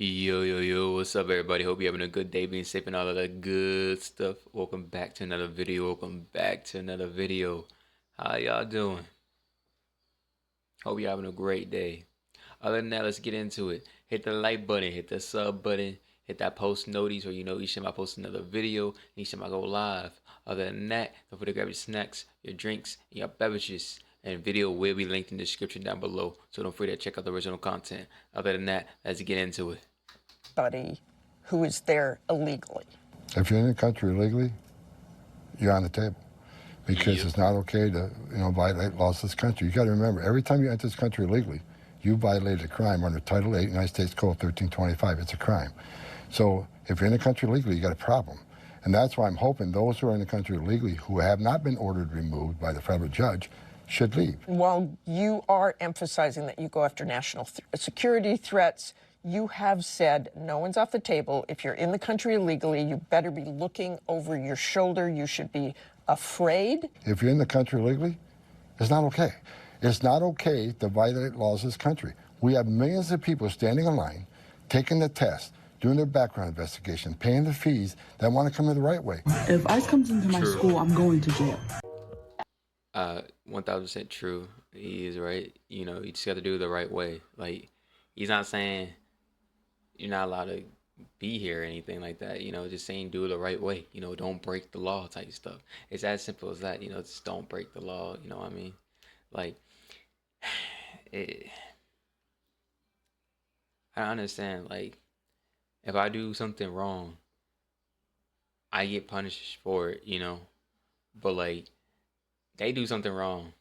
Yo, what's up, everybody? Hope you're having a good day, being safe, and all of that good stuff. Welcome back to another video. How y'all doing? Hope you're having a great day. Other than that, let's get into it. Hit the like button, hit the sub button, hit that post notice so you know each time I post another video, each time I go live. Other than that, don't forget to grab your snacks, your drinks, and your beverages. And video will be linked in the description down below, so don't forget to check out the original content. Other than that, let's get into it. Buddy who is there illegally. If you're in the country illegally, you're on the table, because it's not okay to violate laws of this country. You got to remember, every time you enter this country illegally, you violated a crime under Title 8, United States Code 1325. It's a crime. So if you're in the country illegally, you got a problem. And that's why I'm hoping those who are in the country illegally who have not been ordered removed by the federal judge should leave. While you are emphasizing that you go after national security threats, you have said no one's off the table. If you're in the country illegally, you better be looking over your shoulder. You should be afraid. If you're in the country illegally, it's not okay. It's not okay to violate laws of this country. We have millions of people standing in line, taking the test, doing their background investigation, paying the fees, that want to come in the right way. If ICE comes into my school, I'm going to jail. 1000% true. He is right. You just got to do it the right way. Like, he's not saying you're not allowed to be here or anything like that. Just saying do it the right way. Don't break the law type stuff. It's as simple as that. Just don't break the law. You know what I mean? Like, I understand. Like, if I do something wrong, I get punished for it. But like, they do something wrong,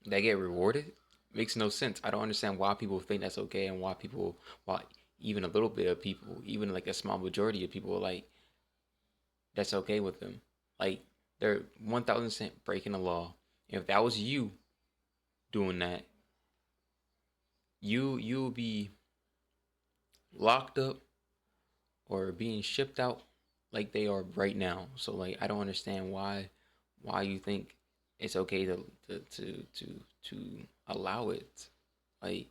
they get rewarded. Makes no sense. I don't understand why people think that's okay, and why even a little bit of people, even like a small majority of people, like, that's okay with them. Like, they're 1000% breaking the law. If that was you doing that, you'll be locked up or being shipped out like they are right now. So like, I don't understand why you think it's okay to allow it. Like,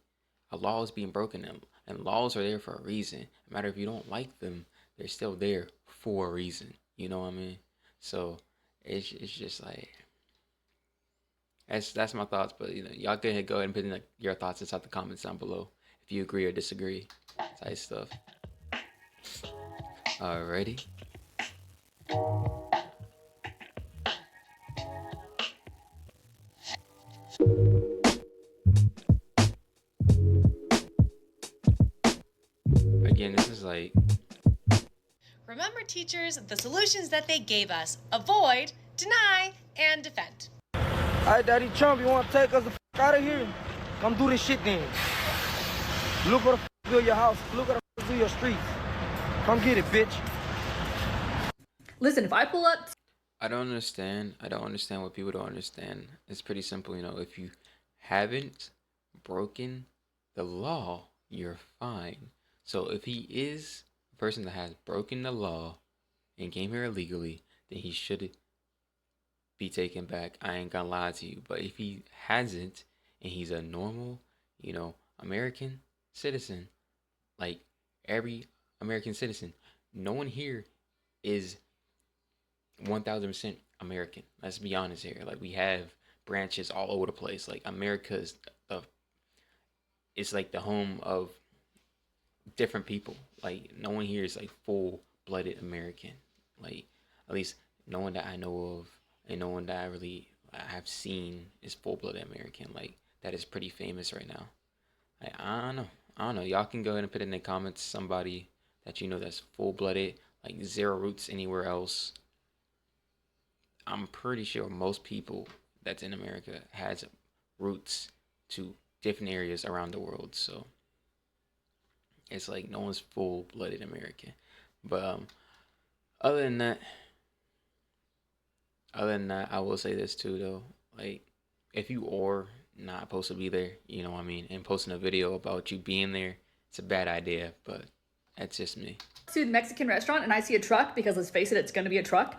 a law is being broken, and laws are there for a reason. No matter if you don't like them, they're still there for a reason. You know what I mean? So it's just like, that's my thoughts. But y'all go ahead and put in like your thoughts inside the comments down below if you agree or disagree, type stuff. Alrighty. Again, this is like, remember, teachers, the solutions that they gave us: avoid, deny, and defend. All right, Daddy Trump, you want to take us the out of here? Come do this shit then. Look what the build your house. Look what the do your streets. Come get it, bitch. Listen, if I pull up... I don't understand what people don't understand. It's pretty simple. If you haven't broken the law, you're fine. So if he is a person that has broken the law and came here illegally, then he should be taken back. I ain't gonna lie to you. But if he hasn't, and he's a normal, American citizen, like every American citizen, no one here is 1000% American. Let's be honest here. Like, we have branches all over the place. Like, America is it's like the home of different people. Like, no one here is like full-blooded American. Like, at least no one that I know of, and no one that I have seen is full-blooded American. Like, that is pretty famous right now. Like, I don't know. Y'all can go ahead and put in the comments somebody that that's full-blooded, like zero roots anywhere else. I'm pretty sure most people that's in America has roots to different areas around the world. So it's like no one's full-blooded American. But other than that, I will say this too, though. Like, if you are not supposed to be there, and posting a video about you being there, it's a bad idea. But that's just me. To the Mexican restaurant, and I see a truck, because let's face it, it's going to be a truck,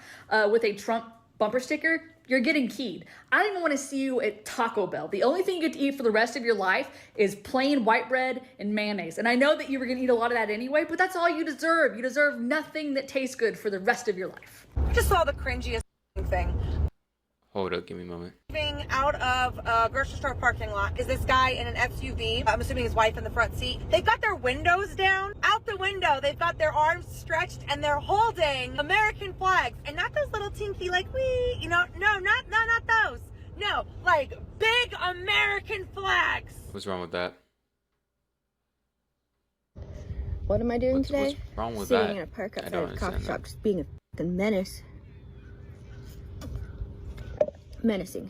with a Trump bumper sticker. you're getting keyed. I don't even want to see you at Taco Bell. The only thing you get to eat for the rest of your life is plain white bread and mayonnaise. And I know that you were going to eat a lot of that anyway, but that's all you deserve. You deserve nothing that tastes good for the rest of your life. I just saw the cringiest thing. Hold up, give me a moment. Driving out of a grocery store parking lot is this guy in an SUV. I'm assuming his wife in the front seat. They've got their windows down. Out the window, they've got their arms stretched and they're holding American flags. And not those little tinky, like, wee, you know, no, not those. No, like big American flags. What's wrong with that? What am I doing today? What's wrong with Sitting that? in a park I outside don't of a coffee understand shop, just being a fucking menace. Menacing.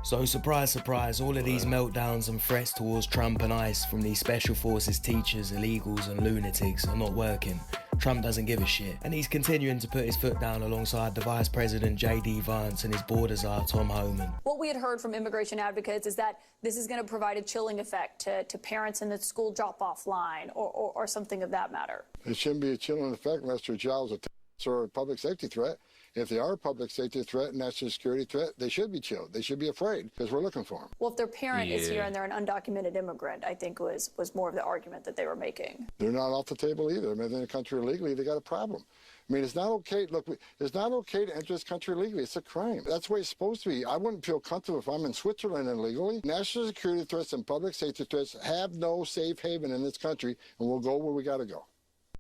So surprise, surprise, all of these meltdowns and threats towards Trump and ICE from these special forces teachers, illegals and lunatics are not working. Trump doesn't give a shit, and he's continuing to put his foot down alongside the Vice President J.D. Vance and his border czar Tom Homan. What we had heard from immigration advocates is that this is going to provide a chilling effect to parents in the school drop-off line or something of that matter. It shouldn't be a chilling effect unless their child's a terrorist or a public safety threat. If they are a public safety threat and national security threat, they should be chilled. They should be afraid because we're looking for them. Well, if their parent is here and they're an undocumented immigrant, I think was more of the argument that they were making. They're not off the table either. I mean, they're in the country illegally, they got a problem. I mean, it's not okay. Look, it's not okay to enter this country illegally. It's a crime. That's the way it's supposed to be. I wouldn't feel comfortable if I'm in Switzerland illegally. National security threats and public safety threats have no safe haven in this country, and we'll go where we got to go.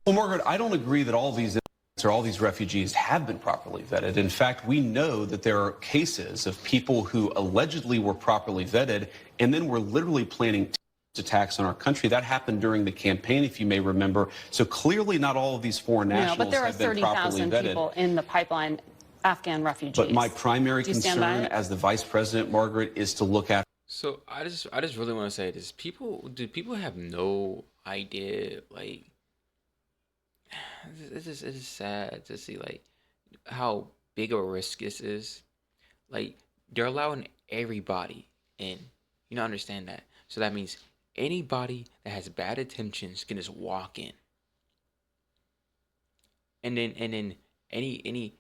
Well, Margaret, I don't agree that all these refugees have been properly vetted. In fact, we know that there are cases of people who allegedly were properly vetted and then were literally planning attacks on our country. That happened during the campaign, if you may remember. So clearly not all of these foreign nationals but there are have been properly 30,000 vetted. people in the pipeline, Afghan refugees. But my primary concern as the vice president, Margaret, is to look at. So I just really want to say this. Do people have no idea, like, it is sad to see, like, how big of a risk this is. Like, they're allowing everybody in. You don't understand that. So that means anybody that has bad intentions can just walk in. And then any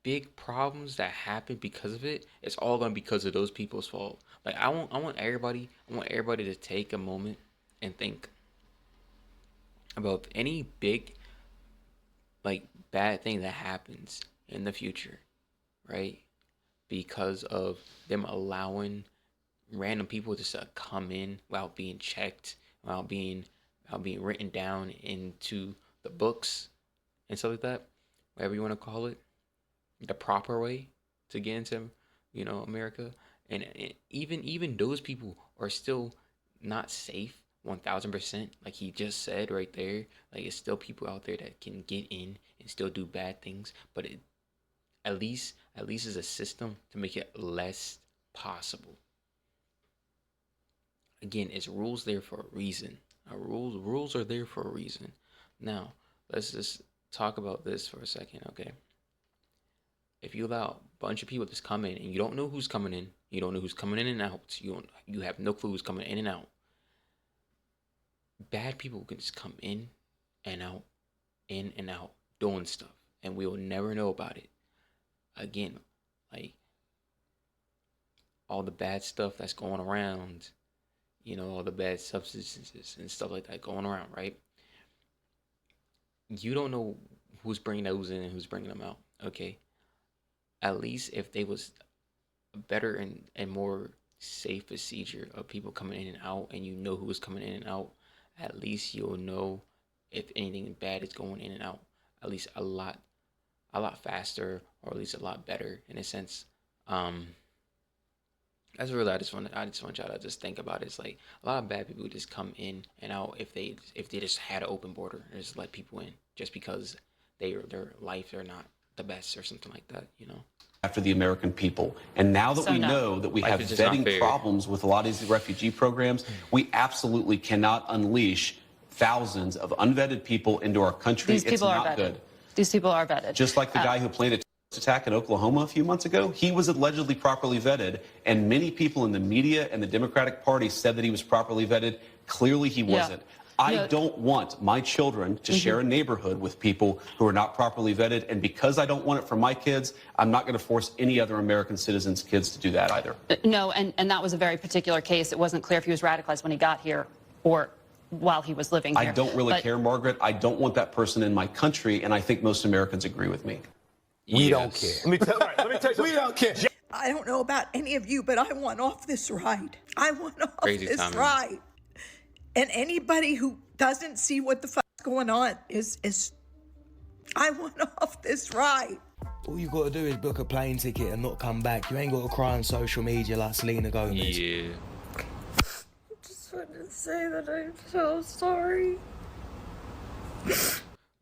big problems that happen because of it, it's all going to be because of those people's fault. Like, I want everybody to take a moment and think about any big, like, bad thing that happens in the future, right? Because of them allowing random people just to come in without being checked, without being written down into the books and stuff like that, whatever you want to call it, the proper way to get into, America. And even those people are still not safe 1,000%, like he just said right there. Like, it's still people out there that can get in and still do bad things, but it at least is a system to make it less possible. Again, it's rules there for a reason. Rules are there for a reason. Now, let's just talk about this for a second, okay? If you allow a bunch of people to just come in and you don't know who's coming in, you don't know who's coming in and out, you have no clue who's coming in and out. Bad people can just come in and out, doing stuff, and we will never know about it. Again, like, all the bad stuff that's going around, all the bad substances and stuff like that going around, right? You don't know who's bringing those in and who's bringing them out, okay? At least if they was a better and more safe procedure of people coming in and out, and you know who is coming in and out, at least you'll know if anything bad is going in and out. At least a lot faster, or at least a lot better in a sense. That's really I just want y'all to just think about it. It's like a lot of bad people just come in and out if they just had an open border and just let people in just because their life are not the best or something like that, After the American people. And now that we know that we have vetting problems with a lot of these refugee programs, we absolutely cannot unleash thousands of unvetted people into our country. These people are vetted. Good. These people are vetted. Just like the guy who planned a attack in Oklahoma a few months ago, he was allegedly properly vetted, and many people in the media and the Democratic Party said that he was properly vetted. Clearly he wasn't. I don't want my children to share a neighborhood with people who are not properly vetted. And because I don't want it for my kids, I'm not going to force any other American citizens' kids to do that either. No, and that was a very particular case. It wasn't clear if he was radicalized when he got here or while he was living here. I don't really care, Margaret. I don't want that person in my country, and I think most Americans agree with me. We don't care. Let me tell you, we don't care. I don't know about any of you, but I want off this ride. I want off this ride. And anybody who doesn't see what the fuck's going on is I want off this ride. All you got to do is book a plane ticket and not come back. You ain't got to cry on social media like Selena Gomez. Yeah. I just wanted to say that I'm so sorry.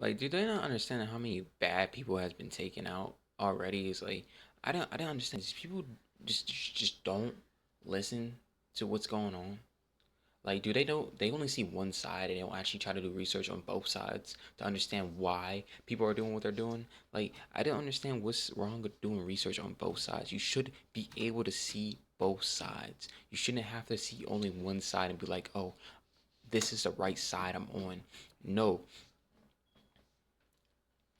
Like, do they not understand how many bad people has been taken out already? It's like, I don't understand. These people just don't listen to what's going on. Like, do they know? They only see one side, and they don't actually try to do research on both sides to understand why people are doing what they're doing. Like, I don't understand what's wrong with doing research on both sides. You should be able to see both sides. You shouldn't have to see only one side and be like, oh, this is the right side I'm on. No.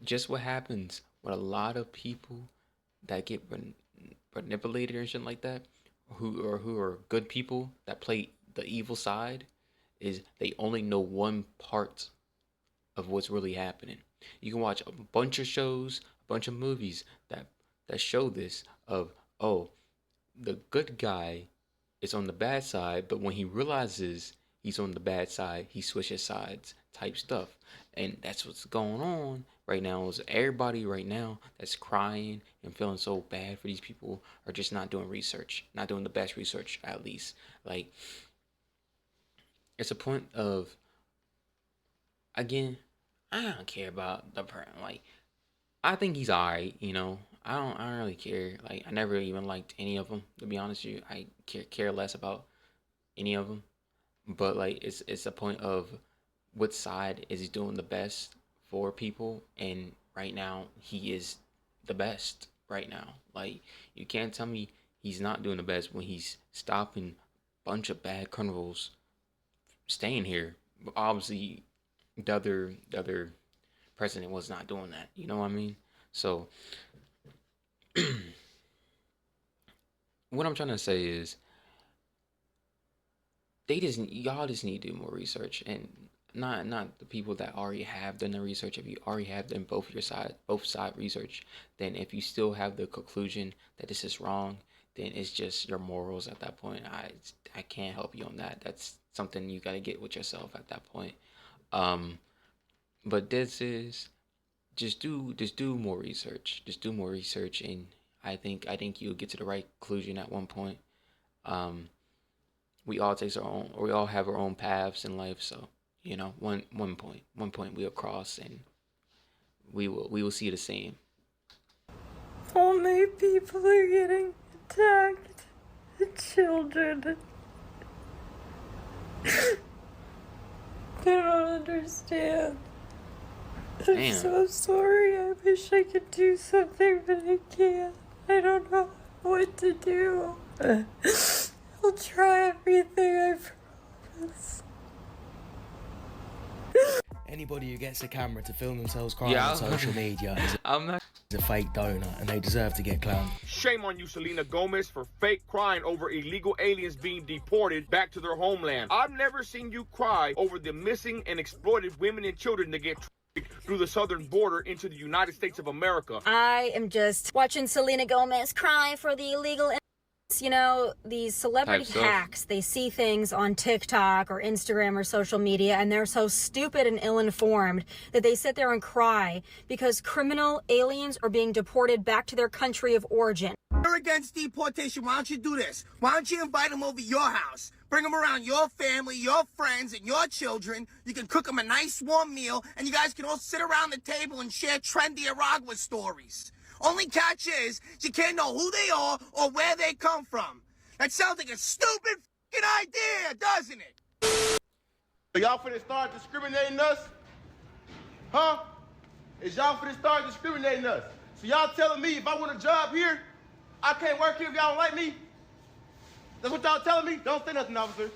Just what happens with a lot of people that get manipulated or shit like that, who are good people that play the evil side, is they only know one part of what's really happening. You can watch a bunch of shows, a bunch of movies that show this of, oh, the good guy is on the bad side, but when he realizes he's on the bad side, he switches sides type stuff. And that's what's going on right now. Is everybody right now that's crying and feeling so bad for these people are just not doing research, not doing the best research, at least. Like, it's a point of, again, I don't care about the person. Like, I think he's alright, you know. I don't really care. Like, I never even liked any of them, to be honest with you. I care less about any of them. But like, it's a point of what side is he doing the best for people, and right now he is the best right now. Like, you can't tell me he's not doing the best when he's stopping a bunch of bad criminals staying here. But obviously the other president was not doing that, you know what I mean? So what I'm trying to say is, y'all just need to do more research, and not the people that already have done the research. If you already have done both side research, then if you still have the conclusion that this is wrong, then it's just your morals at that point. I can't help you on that. That's something you gotta get with yourself at that point. But this is just do more research. Just do more research, and I think you'll get to the right conclusion at one point. We all have our own paths in life, so you know, one point we'll cross, and we will see the same. So many people are getting attacked. The children. They don't understand. I'm so sorry. I wish I could do something, but I can't. I don't know what to do. I'll try everything, I promise. Anybody who gets a camera to film themselves crying on social media is a fake donor, and they deserve to get clowned. Shame on you, Selena Gomez, for fake crying over illegal aliens being deported back to their homeland. I've never seen you cry over the missing and exploited women and children that get through the southern border into the United States of America. I am just watching Selena Gomez cry for the illegal. You know, these celebrity hacks, they see things on TikTok or Instagram or social media, and they're so stupid and ill-informed that they sit there and cry because criminal aliens are being deported back to their country of origin. You're against deportation. Why don't you do this? Why don't you invite them over your house? Bring them around your family, your friends, and your children. You can cook them a nice warm meal, and you guys can all sit around the table and share trendy Aragua stories. Only catch is, you can't know who they are or where they come from. That sounds like a stupid f***ing idea, doesn't it? Y'all finna start discriminating us? Huh? Is y'all finna start discriminating us? So y'all telling me if I want a job here, I can't work here if y'all don't like me? That's what y'all telling me? Don't say nothing, officer.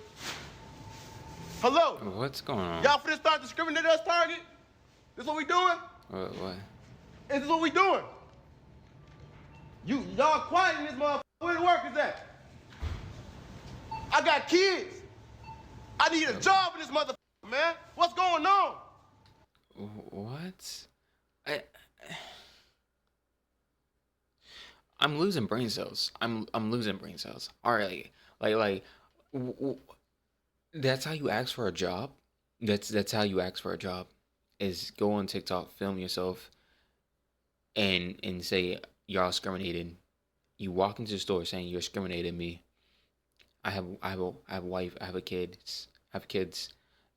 Hello? What's going on? Y'all finna start discriminating us, Target? This what we doing? What? Is this what we doing? Y'all quiet in this motherfucker. Where the workers at? I got kids. I need a job in this motherfucker, man. What's going on? What? I'm losing brain cells. I'm losing brain cells. All right, that's how you ask for a job. That's how you ask for a job. Is go on TikTok, film yourself, and say y'all discriminated. You walk into the store saying you're discriminating me. I have a wife. I have kids,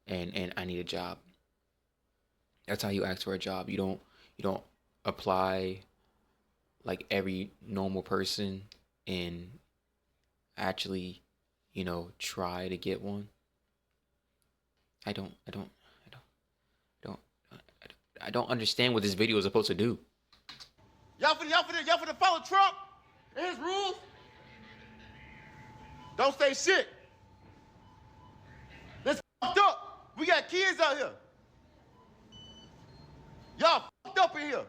and I need a job. That's how you ask for a job. You don't apply like every normal person and actually, try to get one. I don't understand what this video is supposed to do. Y'all finna follow Trump and his rules? Don't say shit. This fucked up. We got kids out here. Y'all fucked up in here.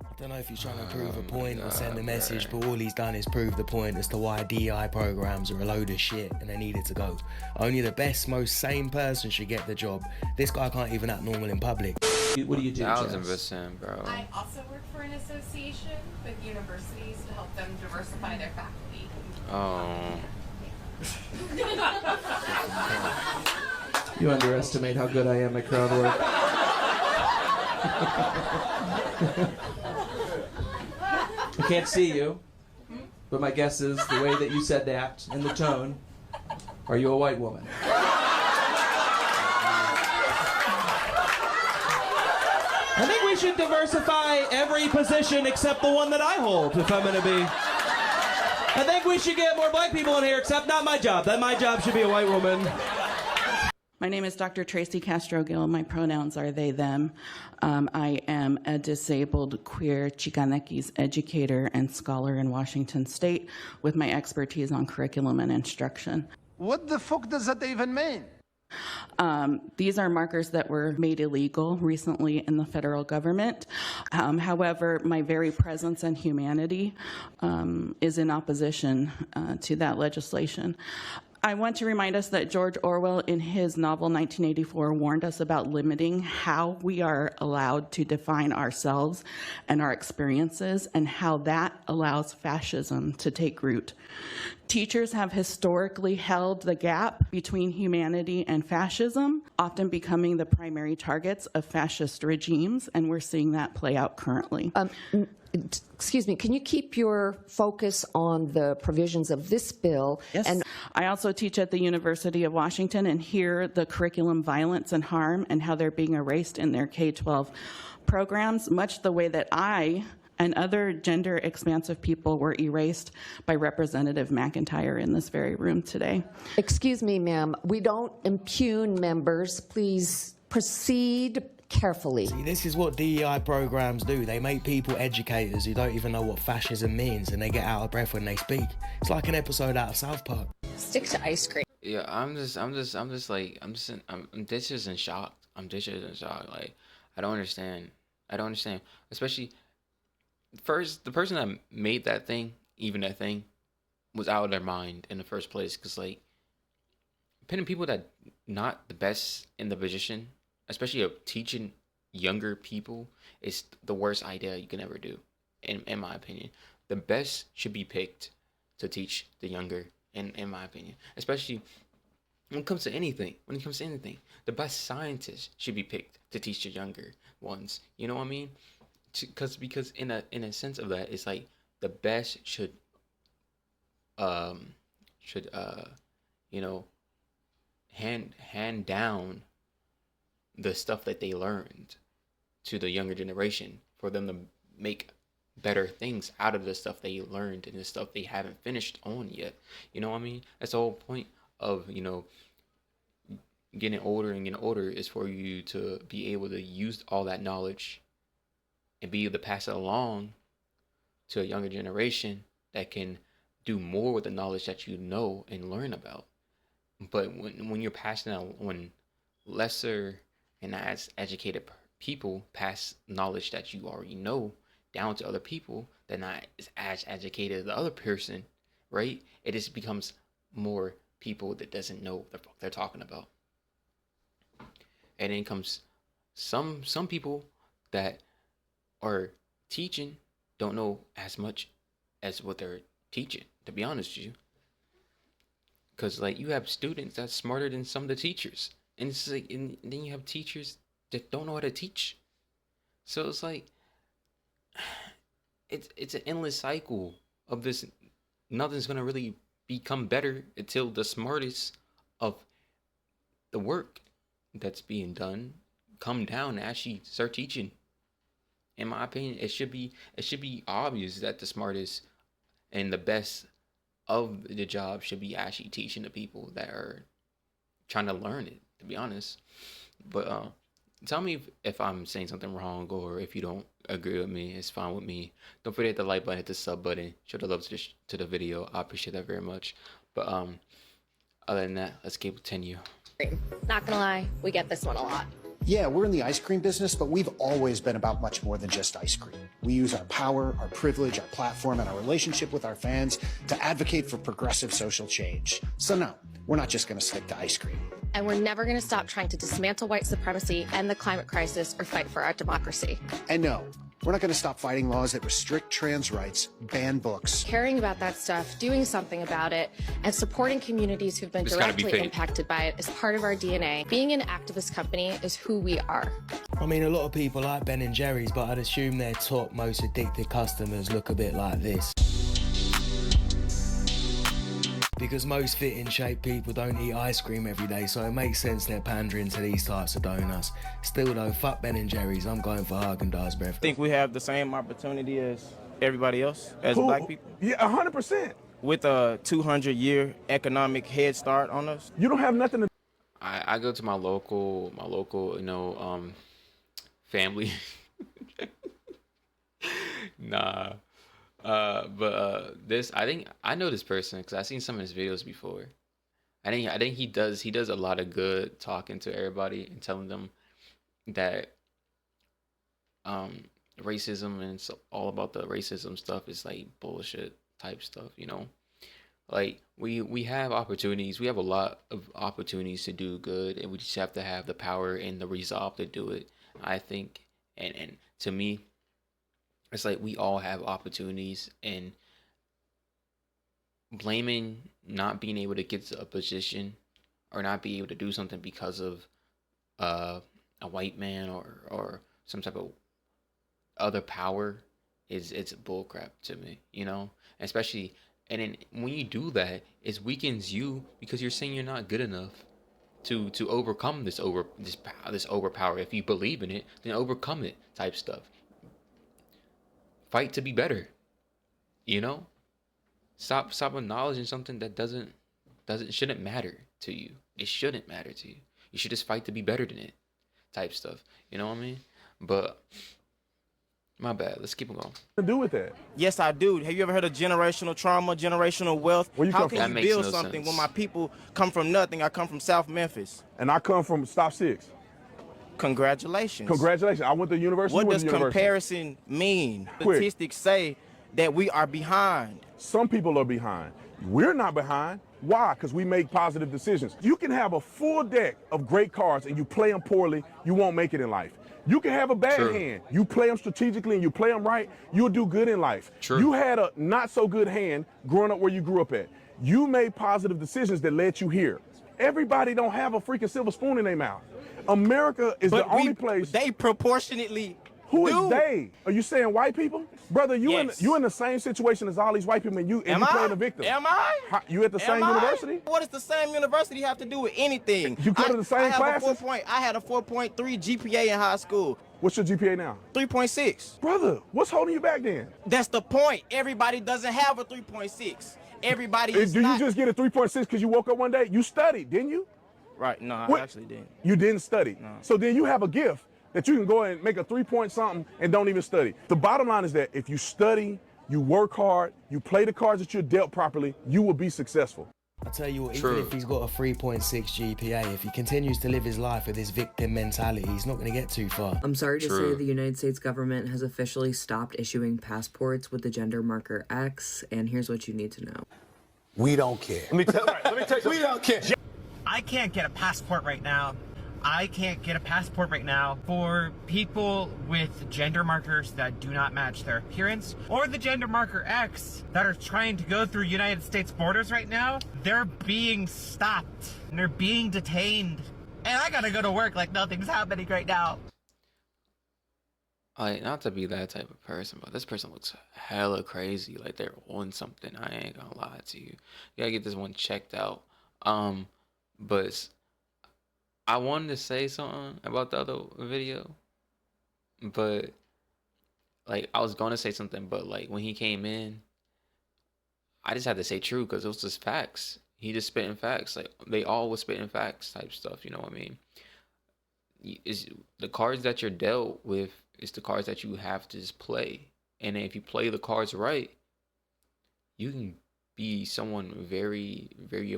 I don't know if he's trying to prove a point or send a message, but all he's done is prove the point as to why DEI programs are a load of shit and they needed to go. Only the best, most sane person should get the job. This guy can't even act normal in public. What do you do, 1000%, bro. I also work for an association with universities to help them diversify their faculty. Oh. You underestimate how good I am at crowd work. I can't see you, but my guess is the way that you said that and the tone, are you a white woman? I think we should diversify every position except the one that I hold, if I'm going to be. I think we should get more black people in here, except not my job. That my job should be a white woman. My name is Dr. Tracy Castro-Gill. My pronouns are they, them. I am a disabled queer Chicanekis educator and scholar in Washington State with my expertise on curriculum and instruction. What the fuck does that even mean? These are markers that were made illegal recently in the federal government. However, my very presence and humanity is in opposition to that legislation. I want to remind us that George Orwell, in his novel 1984, warned us about limiting how we are allowed to define ourselves and our experiences, and how that allows fascism to take root. Teachers have historically held the gap between humanity and fascism, often becoming the primary targets of fascist regimes, and we're seeing that play out currently. Excuse me, can you keep your focus on the provisions of this bill? Yes. And I also teach at the University of Washington and hear the curriculum violence and harm and how they're being erased in their K-12 programs, much the way that I and other gender expansive people were erased by Representative McIntyre in this very room today. Excuse me, ma'am, we don't impugn members. Please proceed carefully. See, this is what DEI programs do. They make people educators who don't even know what fascism means, and they get out of breath when they speak. It's like an episode out of South Park. Stick to ice cream. Yeah, I'm just just in shock. I'm just in shock. Like, I don't understand. Especially, first, the person that made that thing, was out of their mind in the first place. Cause like, putting people that not the best in the position, especially of teaching younger people, is the worst idea you can ever do, in my opinion. The best should be picked to teach the younger, in my opinion. Especially when it comes to anything. The best scientists should be picked to teach the younger ones. You know what I mean? Because in a sense of that, it's like the best should hand down the stuff that they learned to the younger generation for them to make better things out of the stuff they learned and the stuff they haven't finished on yet. You know what I mean? That's the whole point of, getting older is for you to be able to use all that knowledge and be able to pass it along to a younger generation that can do more with the knowledge that you know and learn about. But when you're passing out, when lesser and not as educated people pass knowledge that you already know down to other people that not as educated as the other person, right? It just becomes more people that doesn't know what they're talking about. And then comes some people that are teaching don't know as much as what they're teaching, to be honest with you. Because like you have students that's smarter than some of the teachers, and it's like, and then you have teachers that don't know how to teach. So it's like it's an endless cycle of this. Nothing's gonna really become better until the smartest of the work that's being done come down and actually start teaching. In my opinion, it should be obvious that the smartest and the best of the job should be actually teaching the people that are trying to learn it, to be honest. But tell me if I'm saying something wrong, or if you don't agree with me, it's fine with me. Don't forget the like button, hit the sub button, show the love to the video. I appreciate that very much. But other than that, let's continue. Not gonna lie, we get this one a lot. Yeah, we're in the ice cream business, but we've always been about much more than just ice cream. We use our power, our privilege, our platform, and our relationship with our fans to advocate for progressive social change. So no, we're not just gonna stick to ice cream. And we're never gonna stop trying to dismantle white supremacy, end the climate crisis, or fight for our democracy. And no, we're not gonna stop fighting laws that restrict trans rights, ban books. Caring about that stuff, doing something about it, and supporting communities who've been directly impacted by it is part of our DNA. Being an activist company is who we are. I mean, a lot of people like Ben & Jerry's, but I'd assume their top most addicted customers look a bit like this. Because most fit in shape people don't eat ice cream every day, so it makes sense they're pandering to these types of donuts. Still though, fuck Ben & Jerry's, I'm going for Haagen-Dazs, bruv. I think we have the same opportunity as everybody else, as black people. Yeah, 100%. With a 200-year economic head start on us. You don't have nothing to... I go to my local, family. Nah. This, I think I know this person because I've seen some of his videos before. I think he does a lot of good talking to everybody and telling them that racism and it's all about the racism stuff is like bullshit type stuff, you know. Like we have opportunities, we have a lot of opportunities to do good, and we just have to have the power and the resolve to do it. I think, and to me, it's like we all have opportunities, and blaming not being able to get to a position or not being able to do something because of a white man or some type of other power it's bullcrap to me, you know. Especially, and then when you do that, it weakens you because you're saying you're not good enough to overcome this overpower. If you believe in it, then overcome it type stuff. Fight to be better, you know. Stop acknowledging something that shouldn't matter to you. It shouldn't matter to you. You should just fight to be better than it, type stuff. You know what I mean? But my bad. Let's keep going. To do with that? Yes, I do. Have you ever heard of generational trauma, generational wealth? How can you build something when my people come from nothing? I come from South Memphis. And I come from Stop 6. Congratulations. Congratulations. I went to university. What does comparison mean? Statistics say that we are behind. Some people are behind. We're not behind. Why? Because we make positive decisions. You can have a full deck of great cards and you play them poorly, you won't make it in life. You can have a bad hand. You play them strategically and you play them right, you'll do good in life. You had a not so good hand growing up where you grew up at. You made positive decisions that led you here. Everybody don't have a freaking silver spoon in their mouth. America is the only place. They proportionately. Who is they? Are you saying white people? Brother, you in the same situation as all these white people and you playing the victim. Am I? You at the same university? What does the same university have to do with anything? You go to the same classes? I had a 4.3 GPA in high school. What's your GPA now? 3.6. Brother, what's holding you back then? That's the point. Everybody doesn't have a 3.6. Everybody is Do you just get a 3.6 because you woke up one day? You studied, didn't you? Right, no, I actually didn't. You didn't study. No. So then you have a gift that you can go and make a 3-point something and don't even study. The bottom line is that if you study, you work hard, you play the cards that you're dealt properly, you will be successful. I tell you what, even if he's got a 3.6 GPA, if he continues to live his life with his victim mentality, he's not going to get too far. I'm sorry to say the United States government has officially stopped issuing passports with the gender marker X, and here's what you need to know. We don't care. Let me tell you. We don't care. I can't get a passport right now. I can't get a passport right now for people with gender markers that do not match their appearance, or the gender marker X that are trying to go through United States borders right now. They're being stopped and they're being detained. And I gotta go to work like nothing's happening right now. Like, not to be that type of person, but this person looks hella crazy. Like they're on something. I ain't gonna lie to you. You gotta get this one checked out. But I wanted to say something about the other video, but like I was gonna say something, but like when he came in, I just had to say true because it was just facts. He just spitting facts. Like they all was spitting facts type stuff. You know what I mean? Is the cards that you're dealt with is the cards that you have to just play, and if you play the cards right, you can be someone very, very,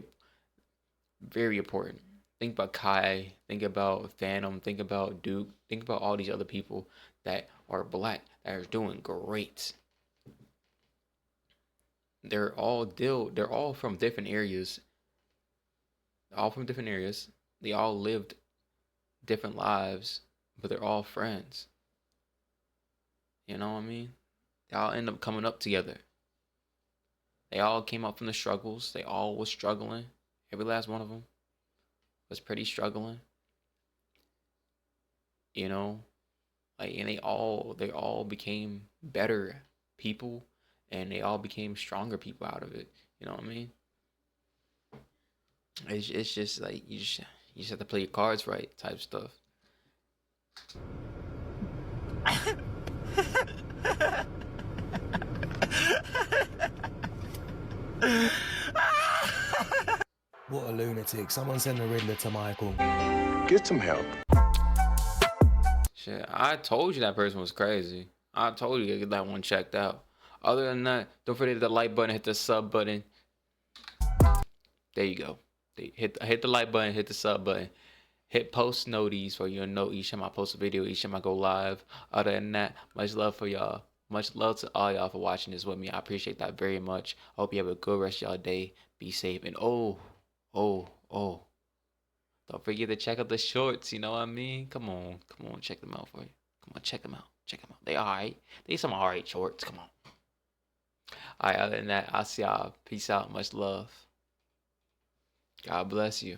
very important. Think about Kai, think about Phantom, think about Duke, think about all these other people that are black that are doing great. They're all from different areas. All from different areas. They all lived different lives, but they're all friends. You know what I mean? They all end up coming up together. They all came up from the struggles. They all was struggling. Every last one of them was pretty struggling, you know, like, and they all became better people, and they all became stronger people out of it. You know what I mean? It's just like you just have to play your cards right, type stuff. What a lunatic. Someone send the Riddler to Michael. Get some help. Shit, I told you that person was crazy. I told you to get that one checked out. Other than that, don't forget the like button, hit the sub button. There you go. Hit the like button, hit the sub button. Hit post noties for you'll know each time I post a video, each time I go live. Other than that, much love for y'all. Much love to all y'all for watching this with me. I appreciate that very much. I hope you have a good rest of y'all day. Be safe. And oh. Don't forget to check out the shorts, you know what I mean? Come on, check them out for you. Come on, check them out. They alright. They some alright shorts, come on. Alright, other than that, I'll see y'all. Peace out, much love. God bless you.